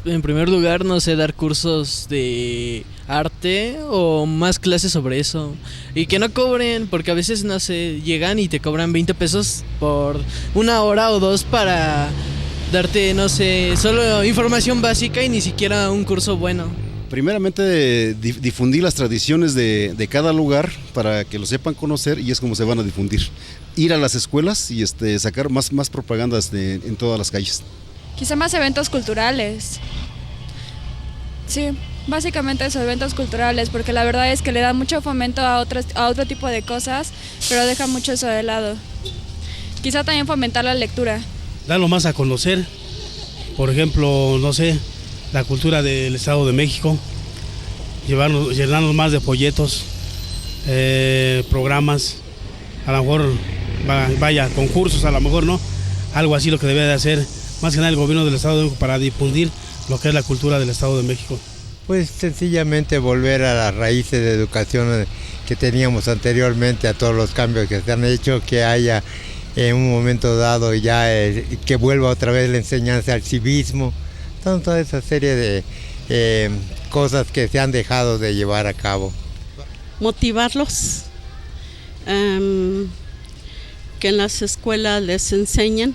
Speaker 17: En primer lugar, no sé, dar cursos de arte o más clases sobre eso. Y que no cobren, porque a veces, no sé, llegan y te cobran 20 pesos por 1 hora o 2 para darte, no sé, solo información básica y ni siquiera un curso bueno.
Speaker 18: Primeramente, difundir las tradiciones de cada lugar para que lo sepan conocer y es como se van a difundir. Ir a las escuelas y sacar más propagandas en todas las calles.
Speaker 19: Quizá más eventos culturales. Sí, básicamente esos eventos culturales, porque la verdad es que le da mucho fomento a otro tipo de cosas, pero deja mucho eso de lado. Quizá también fomentar la lectura.
Speaker 20: Darlo más a conocer, por ejemplo, no sé, la cultura del Estado de México, llenarnos más de folletos, programas, a lo mejor, concursos, a lo mejor, ¿no? Algo así lo que debe de hacer, más que nada el gobierno del Estado de México para difundir lo que es la cultura del Estado de México.
Speaker 21: Pues sencillamente volver a las raíces de educación que teníamos anteriormente, a todos los cambios que se han hecho, que haya en un momento dado ya que vuelva otra vez la enseñanza al civismo, toda esa serie de cosas que se han dejado de llevar a cabo.
Speaker 22: Motivarlos, que en las escuelas les enseñen,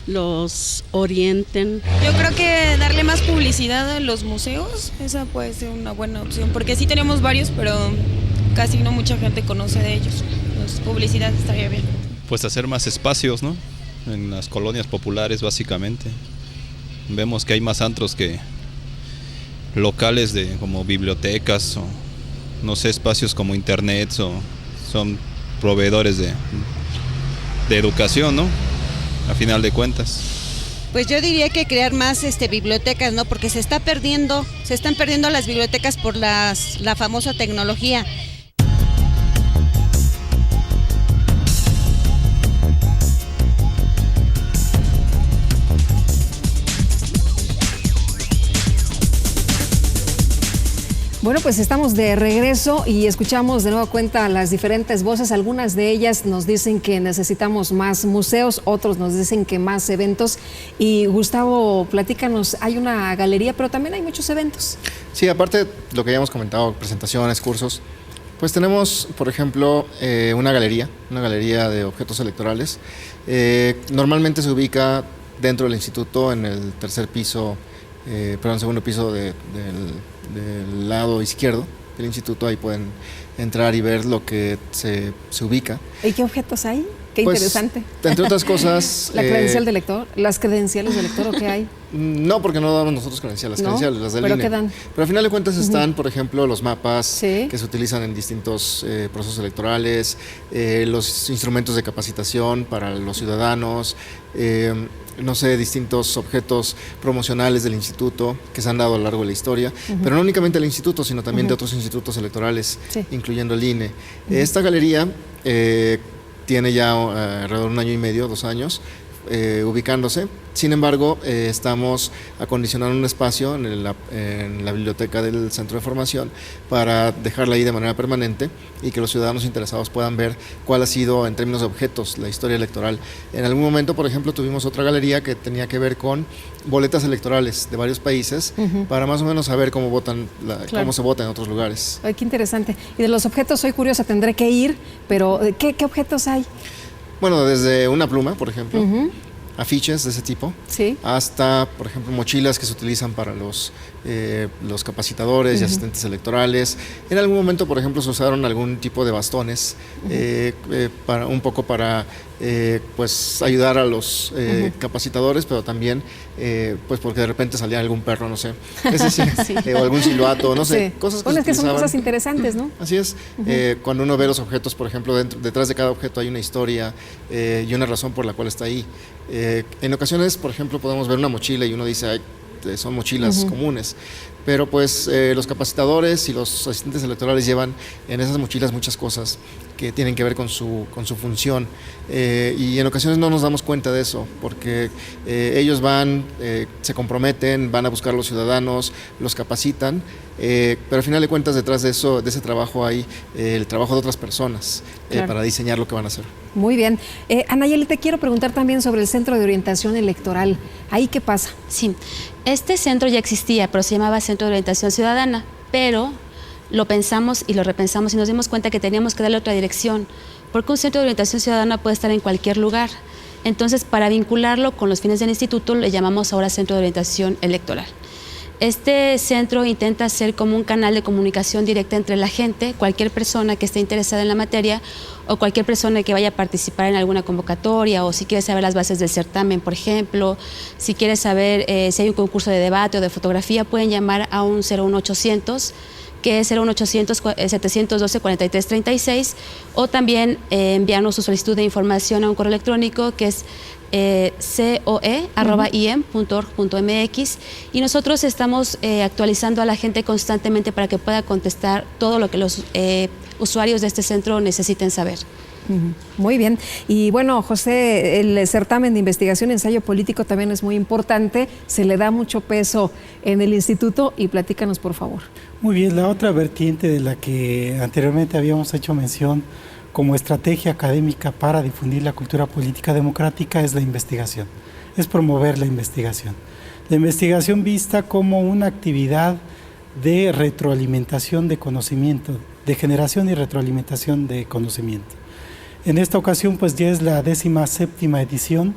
Speaker 22: los orienten.
Speaker 23: Yo creo que darle más publicidad a los museos, esa puede ser una buena opción, porque sí tenemos varios, pero casi no mucha gente conoce de ellos. Pues publicidad estaría bien.
Speaker 24: Pues hacer más espacios, ¿no? En las colonias populares, básicamente. Vemos que hay más antros que locales como bibliotecas o, no sé, espacios como internet o son proveedores de educación, ¿no? A final de cuentas.
Speaker 25: Pues yo diría que crear más bibliotecas, ¿no? Porque se están perdiendo las bibliotecas por la famosa tecnología.
Speaker 1: Bueno, pues estamos de regreso y escuchamos de nueva cuenta las diferentes voces. Algunas de ellas nos dicen que necesitamos más museos, otros nos dicen que más eventos. Y Gustavo, platícanos, hay una galería, pero también hay muchos eventos.
Speaker 7: Sí, aparte de lo que habíamos comentado, presentaciones, cursos, pues tenemos, por ejemplo, una galería de objetos electorales. Normalmente se ubica dentro del instituto en el segundo piso del lado izquierdo del instituto. Ahí pueden entrar y ver lo que se ubica.
Speaker 1: ¿Y qué objetos hay? Qué
Speaker 7: Pues,
Speaker 1: interesante.
Speaker 7: entre otras cosas...
Speaker 1: ¿La credencial del lector? ¿Las credenciales del lector o qué hay?
Speaker 7: No, porque no damos nosotros credenciales,
Speaker 1: ¿No?
Speaker 7: las del
Speaker 1: ¿Pero
Speaker 7: INE.
Speaker 1: qué dan?
Speaker 7: Pero al final de cuentas están, por ejemplo, los mapas
Speaker 1: Sí.
Speaker 7: que se utilizan en distintos procesos electorales, los instrumentos de capacitación para los ciudadanos, no sé, distintos objetos promocionales del instituto que se han dado a lo largo de la historia, pero no únicamente del instituto, sino también de otros institutos electorales, incluyendo el INE. Esta galería tiene ya alrededor de 1 año y medio, 2 años, ubicándose. Sin embargo, estamos acondicionando un espacio en la biblioteca del Centro de Formación para dejarla ahí de manera permanente y que los ciudadanos interesados puedan ver cuál ha sido, en términos de objetos, la historia electoral. En algún momento, por ejemplo, tuvimos otra galería que tenía que ver con boletas electorales de varios países para más o menos saber cómo votan, cómo se vota en otros lugares.
Speaker 1: Ay, qué interesante. Y de los objetos, soy curiosa, tendré que ir, pero ¿qué objetos hay?
Speaker 7: Bueno, desde una pluma, por ejemplo, afiches de ese tipo, hasta, por ejemplo, mochilas que se utilizan para los capacitadores y asistentes electorales. En algún momento, por ejemplo, se usaron algún tipo de bastones para pues ayudar a los capacitadores, pero también pues porque de repente salía algún perro, no sé, es decir, o algún silbato, no sé, cosas que
Speaker 1: Bueno,
Speaker 7: se
Speaker 1: es que son
Speaker 7: utilizaban.
Speaker 1: cosas interesantes, ¿no?
Speaker 7: Así es, cuando uno ve los objetos, por ejemplo, detrás de cada objeto hay una historia y una razón por la cual está ahí. En ocasiones, por ejemplo, podemos ver una mochila y uno dice, ay, son mochilas comunes, pero pues los capacitadores y los asistentes electorales llevan en esas mochilas muchas cosas que tienen que ver con su función, y en ocasiones no nos damos cuenta de eso, porque ellos van, se comprometen, van a buscar a los ciudadanos, los capacitan, pero al final de cuentas detrás de eso, de ese trabajo hay el trabajo de otras personas para diseñar lo que van a hacer.
Speaker 1: Muy bien. Anayeli, te quiero preguntar también sobre el Centro de Orientación Electoral. ¿Ahí qué pasa?
Speaker 8: Sí, este centro ya existía, pero se llamaba Centro de Orientación Ciudadana, pero lo pensamos y lo repensamos y nos dimos cuenta que teníamos que darle otra dirección, porque un centro de orientación ciudadana puede estar en cualquier lugar. Entonces, para vincularlo con los fines del instituto, le llamamos ahora Centro de Orientación Electoral. Este centro intenta ser como un canal de comunicación directa entre la gente, cualquier persona que esté interesada en la materia o cualquier persona que vaya a participar en alguna convocatoria, o si quiere saber las bases del certamen, por ejemplo, si quiere saber si hay un concurso de debate o de fotografía, pueden llamar a un 01800, que es 01800-712-4336, o también enviarnos su solicitud de información a un correo electrónico que es coe@iem.org.mx, y nosotros estamos actualizando a la gente constantemente para que pueda contestar todo lo que los usuarios de este centro necesiten saber.
Speaker 1: Muy bien. Y bueno, José, el certamen de investigación y ensayo político también es muy importante, se le da mucho peso en el instituto, y platícanos, por favor.
Speaker 9: Muy bien, la otra vertiente de la que anteriormente habíamos hecho mención como estrategia académica para difundir la cultura política democrática es la investigación, es promover la investigación. La investigación vista como una actividad de retroalimentación de conocimiento, de generación y retroalimentación de conocimiento. En esta ocasión, pues ya es la 17ª edición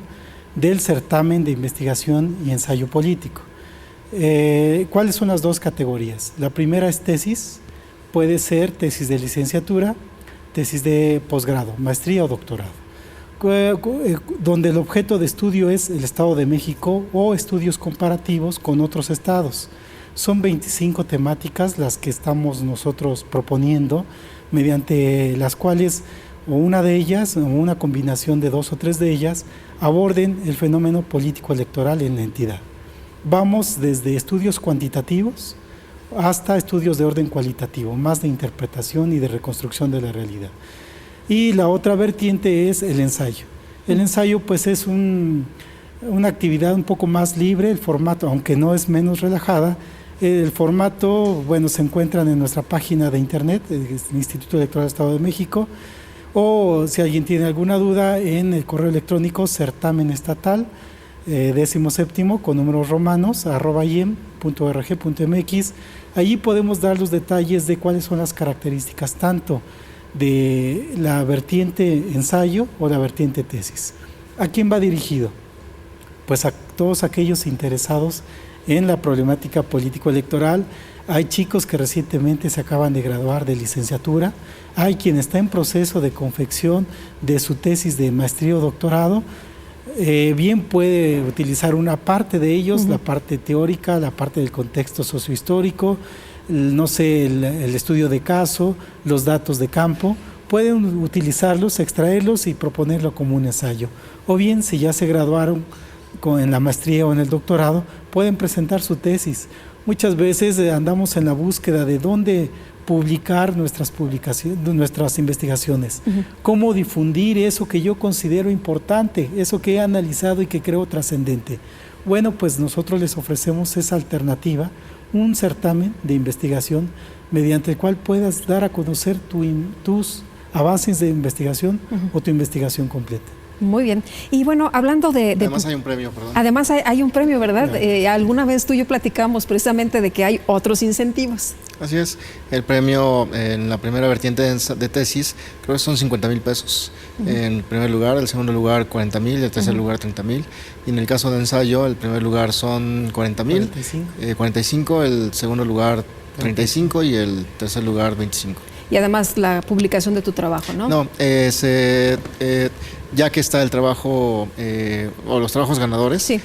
Speaker 9: del certamen de investigación y ensayo político. ¿Cuáles son las dos categorías? La primera es tesis, puede ser tesis de licenciatura, tesis de posgrado, maestría o doctorado, donde el objeto de estudio es el Estado de México o estudios comparativos con otros estados. Son 25 temáticas las que estamos nosotros proponiendo, mediante las cuales o una de ellas, o una combinación de 2 o 3 de ellas, aborden el fenómeno político electoral en la entidad. Vamos desde estudios cuantitativos hasta estudios de orden cualitativo, más de interpretación y de reconstrucción de la realidad. Y la otra vertiente es el ensayo. El ensayo pues es una actividad un poco más libre, el formato, aunque no es menos relajada. El formato, bueno, se encuentran en nuestra página de internet, el Instituto Electoral del Estado de México, o si alguien tiene alguna duda, en el correo electrónico certamenestatal 17 con números romanos @iem.org.mx. Allí podemos dar los detalles de cuáles son las características tanto de la vertiente ensayo o la vertiente tesis. ¿A quién va dirigido? Pues a todos aquellos interesados en la problemática político-electoral, Hay chicos que recientemente se acaban de graduar de licenciatura, hay quien está en proceso de confección de su tesis de maestría o doctorado. Bien puede utilizar una parte de ellos, la parte teórica, la parte del contexto sociohistórico, no sé, el estudio de caso, los datos de campo. Pueden utilizarlos, extraerlos y proponerlo como un ensayo. O bien, si ya se graduaron en la maestría o en el doctorado, pueden presentar su tesis. Muchas veces andamos en la búsqueda de dónde publicar nuestras investigaciones, cómo difundir eso que yo considero importante, eso que he analizado y que creo trascendente. Bueno, pues nosotros les ofrecemos esa alternativa, un certamen de investigación mediante el cual puedas dar a conocer tus avances de investigación o tu investigación completa.
Speaker 1: Muy bien. Y bueno, hablando de...
Speaker 7: Además hay un premio, perdón.
Speaker 1: Además hay un premio, ¿verdad? Claro. Alguna vez tú y yo platicamos precisamente de que hay otros incentivos.
Speaker 7: Así es. El premio en la primera vertiente de tesis creo que son 50,000 pesos. En el primer lugar, el segundo lugar 40,000, el tercer lugar 30,000. Y en el caso de ensayo, el primer lugar son 40,000, 45, el segundo lugar 35 y el tercer lugar 25.
Speaker 1: Y además la publicación de tu trabajo, ¿no?
Speaker 7: No, ya que está el trabajo o los trabajos ganadores, sí.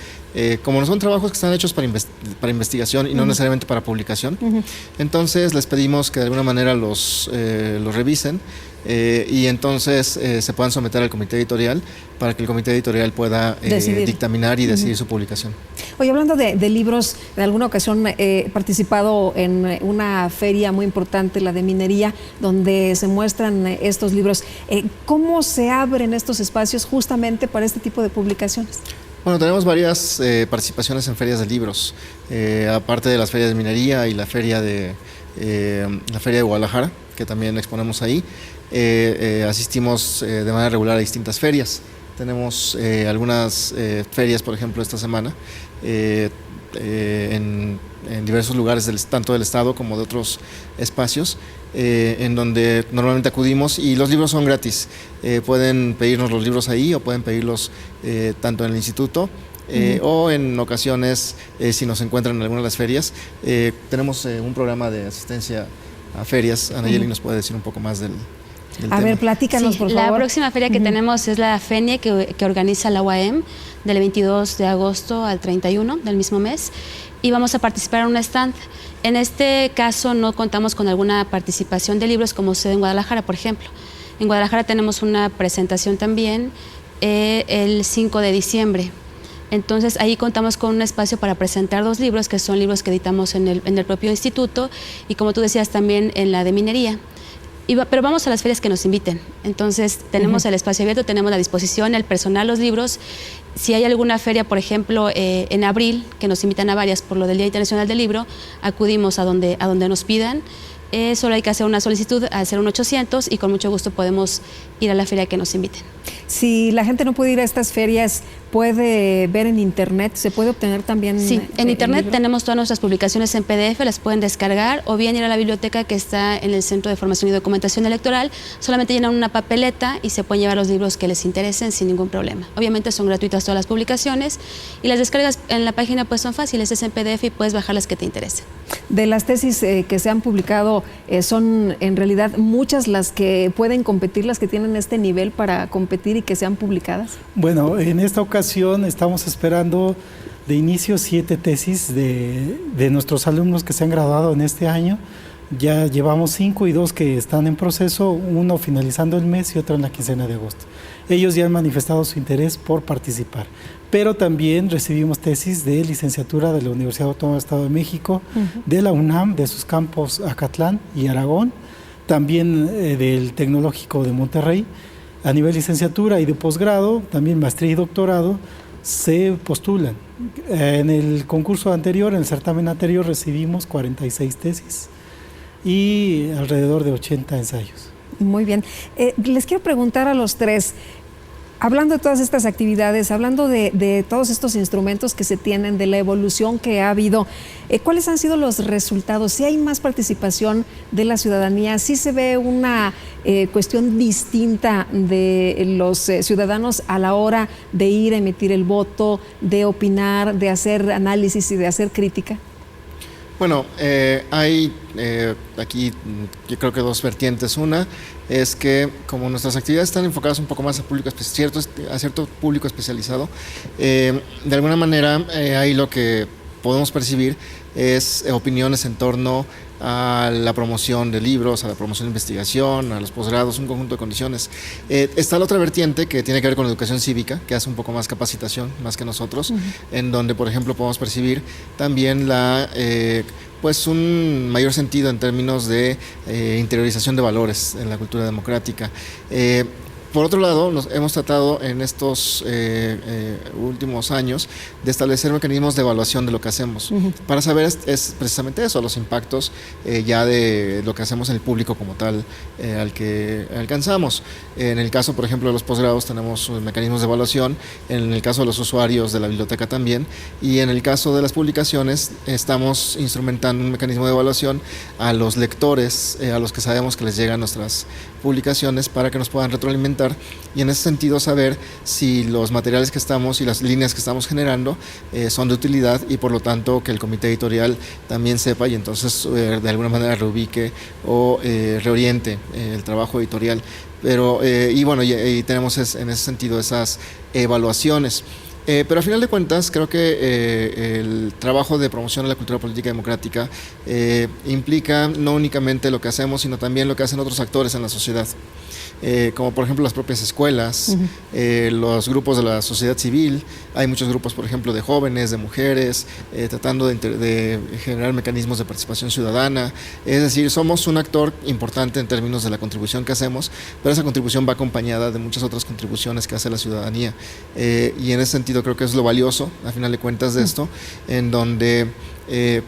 Speaker 7: Como no son trabajos que están hechos para investigación y no necesariamente para publicación, entonces les pedimos que de alguna manera los revisen y entonces se puedan someter al comité editorial para que el comité editorial pueda dictaminar y decidir su publicación.
Speaker 1: Oye, hablando de libros, en alguna ocasión he participado en una feria muy importante, la de minería, donde se muestran estos libros. ¿Cómo se abren estos espacios justamente para este tipo de publicaciones?
Speaker 7: Bueno, tenemos varias participaciones en ferias de libros, aparte de las ferias de minería y la feria de Guadalajara, que también exponemos ahí. Asistimos de manera regular a distintas ferias. Tenemos algunas ferias, por ejemplo, esta semana, en diversos lugares, tanto del estado como de otros espacios, en donde normalmente acudimos y los libros son gratis. Pueden pedirnos los libros ahí o pueden pedirlos tanto en el instituto o en ocasiones, si nos encuentran en alguna de las ferias. Tenemos un programa de asistencia a ferias. Anayeli nos puede decir un poco más del tema.
Speaker 1: Ver, platícanos, por favor.
Speaker 8: La próxima feria que tenemos es la FENIE que organiza la UAM del 22 de agosto al 31 del mismo mes y vamos a participar en un stand. En este caso no contamos con alguna participación de libros como sucede en Guadalajara, por ejemplo. En Guadalajara tenemos una presentación también el 5 de diciembre. Entonces ahí contamos con un espacio para presentar 2 libros, que son libros que editamos en el propio instituto y como tú decías también en la de minería. Pero vamos a las ferias que nos inviten. Entonces tenemos el espacio abierto, tenemos la disposición, el personal, los libros. Si hay alguna feria, por ejemplo, en abril, que nos invitan a varias por lo del Día Internacional del Libro, acudimos a donde nos pidan. Solo hay que hacer una solicitud, hacer un 800 y con mucho gusto podemos ir a la feria que nos inviten.
Speaker 1: Si la gente no puede ir a estas ferias, ¿puede ver en internet? ¿Se puede obtener también?
Speaker 8: Sí, en internet tenemos todas nuestras publicaciones en PDF, las pueden descargar o bien ir a la biblioteca que está en el Centro de Formación y Documentación Electoral. Solamente llenan una papeleta y se pueden llevar los libros que les interesen sin ningún problema. Obviamente son gratuitas todas las publicaciones y las descargas en la página pues son fáciles, es en PDF y puedes bajar las que te interesen.
Speaker 1: De las tesis que se han publicado, ¿son en realidad muchas las que pueden competir, las que tienen este nivel para competir y que sean publicadas?
Speaker 9: Bueno, en esta ocasión estamos esperando de inicio 7 tesis de nuestros alumnos que se han graduado en este año. Ya llevamos 5 y 2 que están en proceso, uno finalizando el mes y otro en la quincena de agosto. Ellos ya han manifestado su interés por participar, pero también recibimos tesis de licenciatura de la Universidad Autónoma del Estado de México, de la UNAM, de sus campos Acatlán y Aragón, también del Tecnológico de Monterrey. A nivel licenciatura y de posgrado, también maestría y doctorado, se postulan. En el concurso anterior, en el certamen anterior, recibimos 46 tesis y alrededor de 80 ensayos.
Speaker 1: Muy bien. Les quiero preguntar a los tres, hablando de todas estas actividades, hablando de todos estos instrumentos que se tienen, de la evolución que ha habido, ¿cuáles han sido los resultados? ¿Si hay más participación de la ciudadanía? ¿Sí se ve una cuestión distinta de los ciudadanos a la hora de ir a emitir el voto, de opinar, de hacer análisis y de hacer crítica?
Speaker 7: Bueno, hay aquí yo creo que dos vertientes. Una es que como nuestras actividades están enfocadas un poco más a cierto público especializado, de alguna manera ahí lo que podemos percibir es opiniones en torno a la promoción de libros, a la promoción de investigación, a los posgrados, un conjunto de condiciones. Está la otra vertiente que tiene que ver con la educación cívica, que hace un poco más capacitación, más que nosotros, en donde, por ejemplo, podemos percibir también pues un mayor sentido en términos de interiorización de valores en la cultura democrática. Por otro lado, hemos tratado en estos últimos años de establecer mecanismos de evaluación de lo que hacemos. Para saber es precisamente eso, los impactos ya de lo que hacemos en el público como tal al que alcanzamos. En el caso, por ejemplo, de los posgrados tenemos mecanismos de evaluación, en el caso de los usuarios de la biblioteca también, y en el caso de las publicaciones estamos instrumentando un mecanismo de evaluación a los lectores, a los que sabemos que les llegan nuestras publicaciones, para que nos puedan retroalimentar y en ese sentido saber si los materiales que estamos y las líneas que estamos generando son de utilidad, y por lo tanto que el comité editorial también sepa y entonces de alguna manera reubique o reoriente el trabajo editorial. Pero y bueno, y tenemos en ese sentido esas evaluaciones. Pero a final de cuentas creo que el trabajo de promoción de la cultura política democrática implica no únicamente lo que hacemos, sino también lo que hacen otros actores en la sociedad. Como por ejemplo las propias escuelas, los grupos de la sociedad civil. Hay muchos grupos, por ejemplo, de jóvenes, de mujeres, tratando de generar mecanismos de participación ciudadana. Es decir, somos un actor importante en términos de la contribución que hacemos, pero esa contribución va acompañada de muchas otras contribuciones que hace la ciudadanía. Y en ese sentido creo que es lo valioso, a final de cuentas, de esto, en donde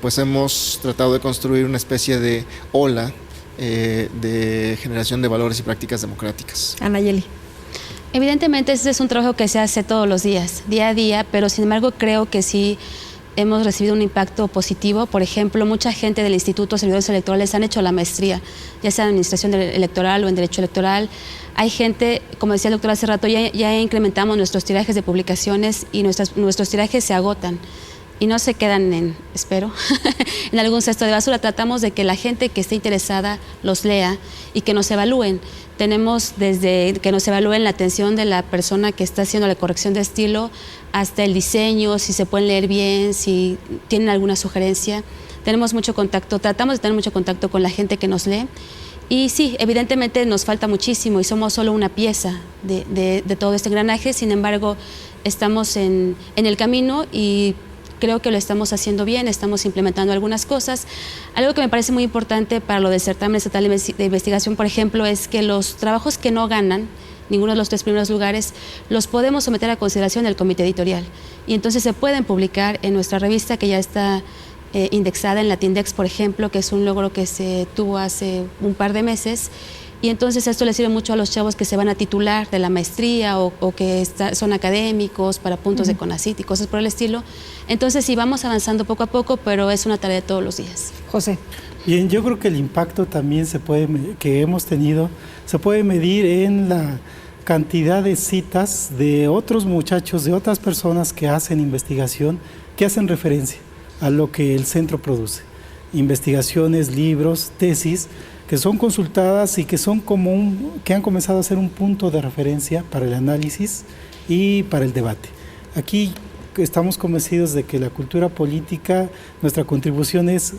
Speaker 7: pues hemos tratado de construir una especie de ola de generación de valores y prácticas democráticas.
Speaker 1: Anayeli.
Speaker 8: Evidentemente este es un trabajo que se hace todos los días, día a día, pero sin embargo creo que sí hemos recibido un impacto positivo. Por ejemplo, mucha gente del Instituto de Servidores Electorales han hecho la maestría, ya sea en Administración Electoral o en Derecho Electoral. Hay gente, como decía el doctor hace rato, ya incrementamos nuestros tirajes de publicaciones y nuestros tirajes se agotan y no se quedan espero, en algún cesto de basura. Tratamos de que la gente que esté interesada los lea y que nos evalúen. Tenemos desde que nos evalúen la atención de la persona que está haciendo la corrección de estilo hasta el diseño, si se pueden leer bien, si tienen alguna sugerencia. Tenemos mucho contacto, tratamos de tener mucho contacto con la gente que nos lee. Y sí, evidentemente nos falta muchísimo y somos solo una pieza de todo este engranaje. Sin embargo, estamos en el camino y creo que lo estamos haciendo bien, estamos implementando algunas cosas. Algo que me parece muy importante para lo del certamen estatal de investigación, por ejemplo, es que los trabajos que no ganan ninguno de los 3 primeros lugares, los podemos someter a consideración del comité editorial. Y entonces se pueden publicar en nuestra revista, que ya está indexada en Latindex, por ejemplo, que es un logro que se tuvo hace un par de meses. Y entonces esto le sirve mucho a los chavos que se van a titular de la maestría o que son académicos para puntos de CONACYT y cosas por el estilo. Entonces sí, vamos avanzando poco a poco, pero es una tarea de todos los días.
Speaker 1: José.
Speaker 9: Bien, yo creo que el impacto también que hemos tenido se puede medir en la cantidad de citas de otros muchachos, de otras personas que hacen investigación, que hacen referencia a lo que el centro produce. Investigaciones, libros, tesis, que son consultadas y que son que han comenzado a ser un punto de referencia para el análisis y para el debate. Aquí estamos convencidos de que la cultura política, nuestra contribución es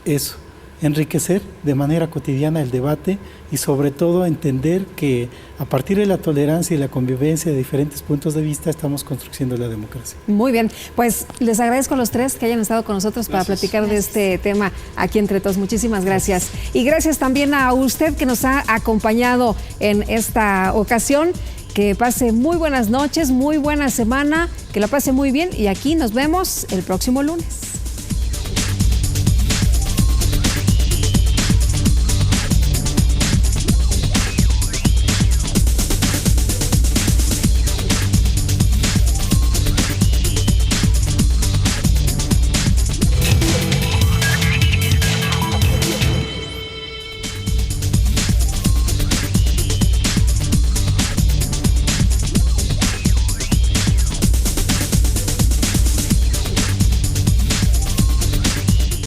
Speaker 9: eso, enriquecer de manera cotidiana el debate y sobre todo entender que a partir de la tolerancia y la convivencia de diferentes puntos de vista estamos construyendo la democracia.
Speaker 1: Muy bien, pues les agradezco a los 3 que hayan estado con nosotros para platicar de este tema aquí entre todos. Muchísimas gracias. Y gracias también a usted que nos ha acompañado en esta ocasión. Que pase muy buenas noches, muy buena semana, que la pase muy bien y aquí nos vemos el próximo lunes.